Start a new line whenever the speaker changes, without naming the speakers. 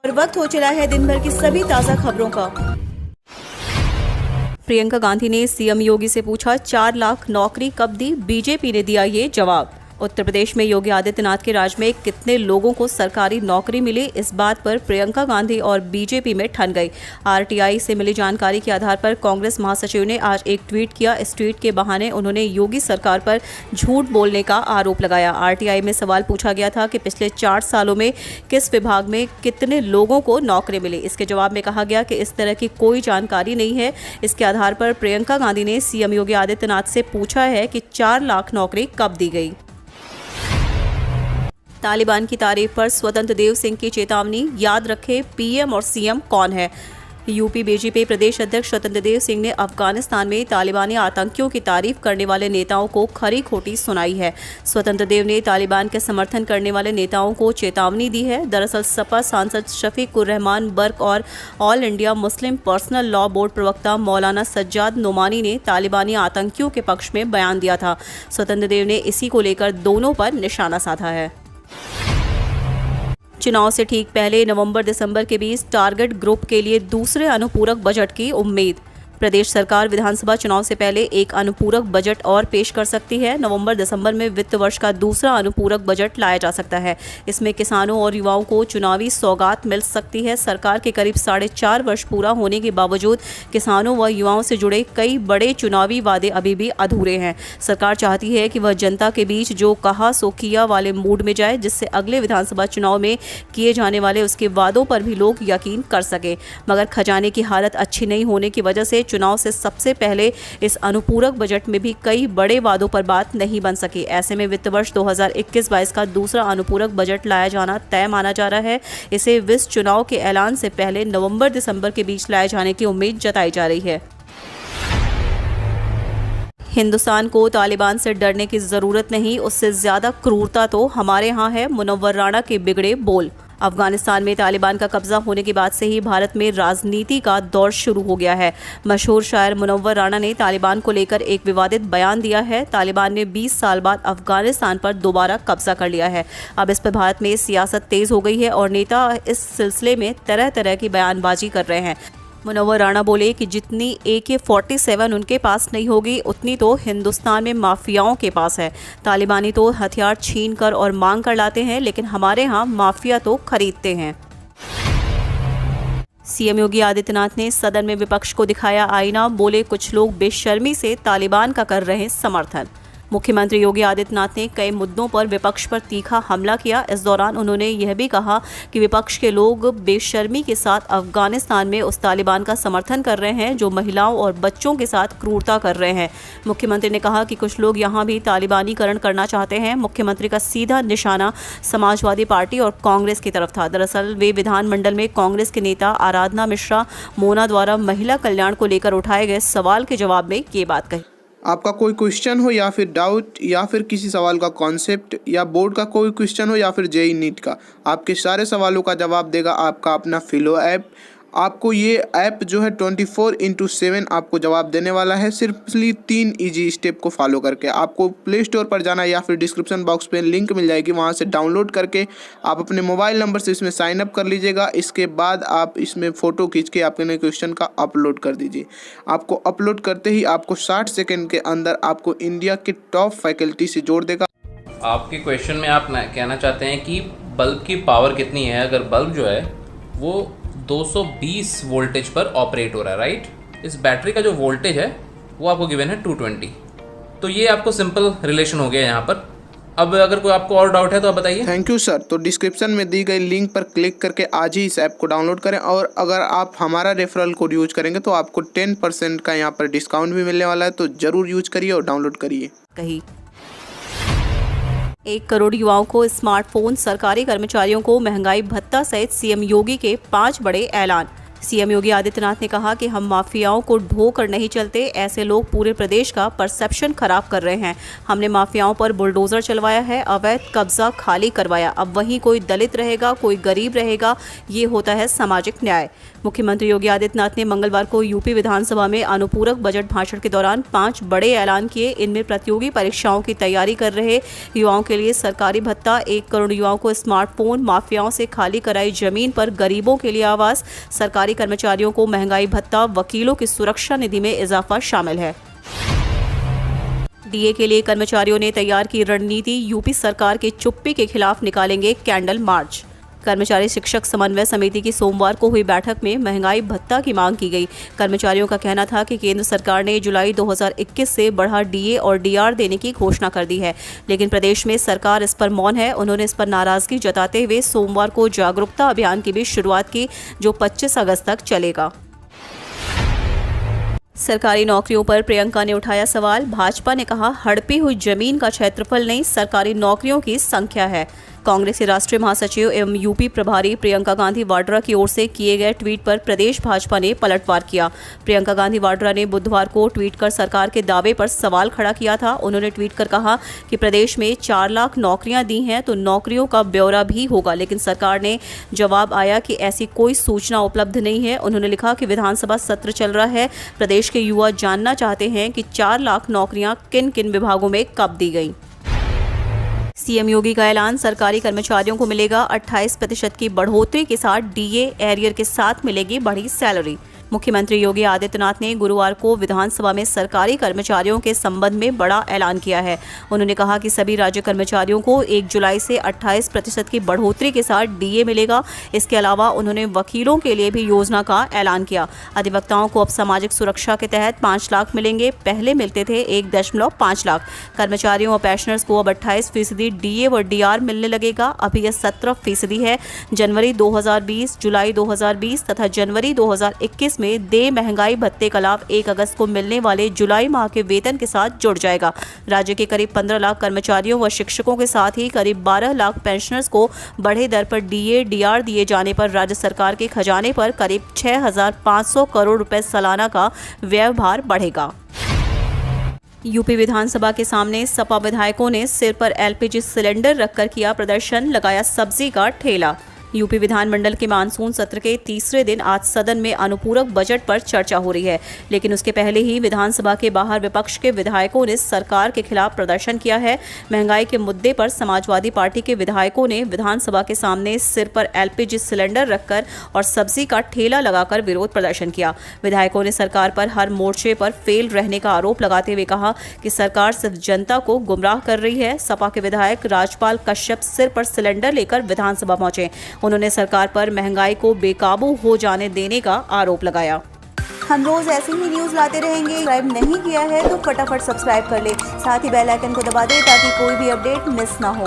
और वक्त हो चला है दिन भर की सभी ताज़ा खबरों का। प्रियंका गांधी ने सीएम योगी से पूछा 4 लाख नौकरी कब दी, बीजेपी ने दिया ये जवाब। उत्तर प्रदेश में योगी आदित्यनाथ के राज में कितने लोगों को सरकारी नौकरी मिली, इस बात पर प्रियंका गांधी और बीजेपी में ठन गई। आरटीआई से मिली जानकारी के आधार पर कांग्रेस महासचिव ने आज एक ट्वीट किया। इस ट्वीट के बहाने उन्होंने योगी सरकार पर झूठ बोलने का आरोप लगाया। आरटीआई में सवाल पूछा गया था कि पिछले 4 सालों में किस विभाग में कितने लोगों को नौकरी मिली। इसके जवाब में कहा गया कि इस तरह की कोई जानकारी नहीं है। इसके आधार पर प्रियंका गांधी ने सीएम योगी आदित्यनाथ से पूछा है कि 4 लाख नौकरी कब दी गई। तालिबान की तारीफ पर स्वतंत्र देव सिंह की चेतावनी, याद रखें पीएम और सीएम कौन है। यूपी बीजेपी प्रदेश अध्यक्ष स्वतंत्र देव सिंह ने अफगानिस्तान में तालिबानी आतंकियों की तारीफ करने वाले नेताओं को खरी खोटी सुनाई है। स्वतंत्र देव ने तालिबान के समर्थन करने वाले नेताओं को चेतावनी दी है। दरअसल सपा सांसद शफीक उर रहमान बर्क और all India Muslim personal law board प्रवक्ता मौलाना सज्जाद नोमानी ने तालिबानी आतंकियों के पक्ष में बयान दिया था। स्वतंत्र देव ने इसी को लेकर दोनों पर निशाना साधा है। चुनाव से ठीक पहले नवंबर-दिसंबर के बीच टारगेट ग्रुप के लिए दूसरे अनुपूरक बजट की उम्मीद। प्रदेश सरकार विधानसभा चुनाव से पहले एक अनुपूरक बजट और पेश कर सकती है। नवंबर-दिसंबर में वित्त वर्ष का दूसरा अनुपूरक बजट लाया जा सकता है। इसमें किसानों और युवाओं को चुनावी सौगात मिल सकती है। सरकार के करीब 4.5 वर्ष पूरा होने के बावजूद किसानों व युवाओं से जुड़े कई बड़े चुनावी वादे अभी भी अधूरे हैं। सरकार चाहती है कि वह जनता के बीच जो कहा सो किया वाले मूड में जाए, जिससे अगले विधानसभा चुनाव में किए जाने वाले उसके वादों पर भी लोग यकीन कर सकें। मगर खजाने की हालत अच्छी नहीं होने की वजह से चुनाव से सबसे पहले इस अनुपूरक बजट में भी कई बड़े वादों पर बात नहीं बन सकी। ऐसे में वित्त वर्ष 2021-22 का दूसरा अनुपूरक बजट लाया जाना तय माना जा रहा है। इसे विस चुनाव के ऐलान से पहले नवंबर-दिसंबर के बीच लाए जाने की उम्मीद जताई जा रही है। हिंदुस्तान को तालिबान से डरने की जरूरत नहीं, उससे ज्यादा क्रूरता तो हमारे यहाँ है, मुनव्वर राणा के बिगड़े बोल। अफगानिस्तान में तालिबान का कब्जा होने के बाद से ही भारत में राजनीति का दौर शुरू हो गया है। मशहूर शायर मुनव्वर राणा ने तालिबान को लेकर एक विवादित बयान दिया है। तालिबान ने 20 साल बाद अफगानिस्तान पर दोबारा कब्जा कर लिया है। अब इस पर भारत में सियासत तेज हो गई है और नेता इस सिलसिले में तरह तरह की बयानबाजी कर रहे हैं। मुनव्वर राणा बोले कि जितनी AK-47 उनके पास नहीं होगी, उतनी तो हिंदुस्तान में माफियाओं के पास है। तालिबानी तो हथियार छीन कर और मांग कर लाते हैं, लेकिन हमारे यहाँ माफिया तो खरीदते हैं। सीएम योगी आदित्यनाथ ने सदन में विपक्ष को दिखाया आईना, बोले कुछ लोग बेशर्मी से तालिबान का कर रहे हैं समर्थन। मुख्यमंत्री योगी आदित्यनाथ ने कई मुद्दों पर विपक्ष पर तीखा हमला किया। इस दौरान उन्होंने यह भी कहा कि विपक्ष के लोग बेशर्मी के साथ अफगानिस्तान में उस तालिबान का समर्थन कर रहे हैं जो महिलाओं और बच्चों के साथ क्रूरता कर रहे हैं। मुख्यमंत्री ने कहा कि कुछ लोग यहाँ भी तालिबानीकरण करना चाहते हैं। मुख्यमंत्री का सीधा निशाना समाजवादी पार्टी और कांग्रेस की तरफ था। दरअसल वे विधानमंडल में कांग्रेस के नेता आराधना मिश्रा मोना द्वारा महिला कल्याण को लेकर उठाए गए सवाल के जवाब में ये बात कही।
आपका कोई क्वेश्चन हो या फिर डाउट या फिर किसी सवाल का कॉन्सेप्ट या बोर्ड का कोई क्वेश्चन हो या फिर जेईई नीट का, आपके सारे सवालों का जवाब देगा आपका अपना फिलो ऐप। आपको ये ऐप जो है 24/7 आपको जवाब देने वाला है, सिर्फली 3 इजी स्टेप को फॉलो करके। आपको प्ले स्टोर पर जाना या फिर डिस्क्रिप्शन बॉक्स पे लिंक मिल जाएगी, वहाँ से डाउनलोड करके आप अपने मोबाइल नंबर से इसमें साइन अप कर लीजिएगा। इसके बाद आप इसमें फ़ोटो खींच के अपने क्वेश्चन का अपलोड कर दीजिए। आपको अपलोड करते ही आपको 60 सेकेंड के अंदर आपको इंडिया के टॉप फैकल्टी से जोड़ देगा।
आपके क्वेश्चन में आप कहना चाहते हैं कि बल्ब की पावर कितनी है। अगर बल्ब जो है वो 220 वोल्टेज पर ऑपरेट हो रहा है, राइट। इस बैटरी का जो वोल्टेज है वो आपको गिवन है 220। तो ये आपको सिंपल रिलेशन हो गया यहाँ पर। अब अगर कोई आपको और डाउट है तो आप बताइए।
Thank you sir. तो डिस्क्रिप्शन में दी गई लिंक पर क्लिक करके आज ही इस ऐप को डाउनलोड करें, और अगर आप हमारा रेफरल कोड यूज करेंगे तो आपको 10% का यहाँ पर डिस्काउंट भी मिलने वाला है। तो जरूर यूज करिए और डाउनलोड करिए।
कही 1 करोड़ युवाओं को स्मार्टफोन, सरकारी कर्मचारियों को महंगाई भत्ता सहित सीएम योगी के 5 बड़े ऐलान। सीएम योगी आदित्यनाथ ने कहा कि हम माफियाओं को ढो कर नहीं चलते, ऐसे लोग पूरे प्रदेश का परसेप्शन खराब कर रहे हैं। हमने माफियाओं पर बुलडोजर चलवाया है, अवैध कब्जा खाली करवाया, अब वहीं कोई दलित रहेगा, कोई गरीब रहेगा, ये होता है सामाजिक न्याय। मुख्यमंत्री योगी आदित्यनाथ ने मंगलवार को यूपी विधानसभा में अनुपूरक बजट भाषण के दौरान 5 बड़े ऐलान किए। इनमें प्रतियोगी परीक्षाओं की तैयारी कर रहे युवाओं के लिए सरकारी भत्ता, 1 करोड़ युवाओं को स्मार्टफोन, माफियाओं से खाली कराई जमीन पर गरीबों के लिए आवास, सरकारी कर्मचारियों को महंगाई भत्ता, वकीलों की सुरक्षा निधि में इजाफा शामिल है। डीए के लिए कर्मचारियों ने तैयार की रणनीति, यूपी सरकार की चुप्पी के खिलाफ निकालेंगे कैंडल मार्च। कर्मचारी शिक्षक समन्वय समिति की सोमवार को हुई बैठक में महंगाई भत्ता की मांग की गई। कर्मचारियों का कहना था कि केंद्र सरकार ने जुलाई 2021 से बढ़ा डीए और डीआर देने की घोषणा कर दी है, लेकिन प्रदेश में सरकार इस पर मौन है। उन्होंने इस पर नाराजगी जताते हुए सोमवार को जागरूकता अभियान की भी शुरुआत की, जो 25 अगस्त तक चलेगा। सरकारी नौकरियों पर प्रियंका ने उठाया सवाल। भाजपा ने कहा, हड़पी हुई जमीन का क्षेत्रफल नहीं, सरकारी नौकरियों की संख्या है। कांग्रेस के राष्ट्रीय महासचिव एवं यूपी प्रभारी प्रियंका गांधी वाड्रा की ओर से किए गए ट्वीट पर प्रदेश भाजपा ने पलटवार किया। प्रियंका गांधी वाड्रा ने बुधवार को ट्वीट कर सरकार के दावे पर सवाल खड़ा किया था। उन्होंने ट्वीट कर कहा कि प्रदेश में 4 लाख नौकरियां दी हैं तो नौकरियों का ब्यौरा भी होगा, लेकिन सरकार ने जवाब आया कि ऐसी कोई सूचना उपलब्ध नहीं है। उन्होंने लिखा कि विधानसभा सत्र चल रहा है, प्रदेश के युवा जानना चाहते हैं कि 4 लाख नौकरियां किन किन विभागों में कब दी गई। सीएम योगी का ऐलान, सरकारी कर्मचारियों को मिलेगा 28% की बढ़ोतरी के साथ डीए, एरियर के साथ मिलेगी बढ़ी सैलरी। मुख्यमंत्री योगी आदित्यनाथ ने गुरुवार को विधानसभा में सरकारी कर्मचारियों के संबंध में बड़ा ऐलान किया है। उन्होंने कहा कि सभी राज्य कर्मचारियों को 1 जुलाई से 28% की बढ़ोतरी के साथ डीए मिलेगा। इसके अलावा उन्होंने वकीलों के लिए भी योजना का ऐलान किया। अधिवक्ताओं को अब सामाजिक सुरक्षा के तहत 5 लाख मिलेंगे, पहले मिलते थे 1.5 लाख। कर्मचारियों और पेंशनर्स को अब 28% डीए व डीआर मिलने लगेगा। अभी यह 17% है। जनवरी 2020, जुलाई 2020 तथा जनवरी 2021 में देय महंगाई भत्ते का लाभ 1 अगस्त को मिलने वाले जुलाई माह के वेतन के साथ जुड़ जाएगा। राज्य के करीब 15 लाख कर्मचारियों व शिक्षकों के साथ ही करीब 12 लाख पेंशनर्स को बढ़े दर पर डीए, डीआर दिए जाने पर राज्य सरकार के खजाने पर करीब 6,500 करोड़ रुपए सालाना का व्यवहार बढ़ेगा। यूपी विधानसभा के सामने सपा विधायकों ने सिर पर एलपीजी सिलेंडर रखकर किया प्रदर्शन, लगाया सब्जी का ठेला। यूपी विधानमंडल के मानसून सत्र के तीसरे दिन आज सदन में अनुपूरक बजट पर चर्चा हो रही है, लेकिन उसके पहले ही विधानसभा के बाहर विपक्ष के विधायकों ने सरकार के खिलाफ प्रदर्शन किया है। महंगाई के मुद्दे पर समाजवादी पार्टी के विधायकों ने विधानसभा के सामने सिर पर एलपीजी सिलेंडर रखकर और सब्जी का ठेला लगाकर विरोध प्रदर्शन किया। विधायकों ने सरकार पर हर मोर्चे पर फेल रहने का आरोप लगाते हुए कहा कि सरकार सिर्फ जनता को गुमराह कर रही है। सपा के विधायक राजपाल कश्यप सिर पर सिलेंडर लेकर विधानसभा पहुंचे। उन्होंने सरकार पर महंगाई को बेकाबू हो जाने देने का आरोप लगाया। हम रोज ऐसी ही न्यूज लाते रहेंगे। सब्सक्राइब नहीं किया है तो फटाफट सब्सक्राइब कर ले, साथ ही बेल आइकन को दबा दे ताकि कोई भी अपडेट मिस ना हो।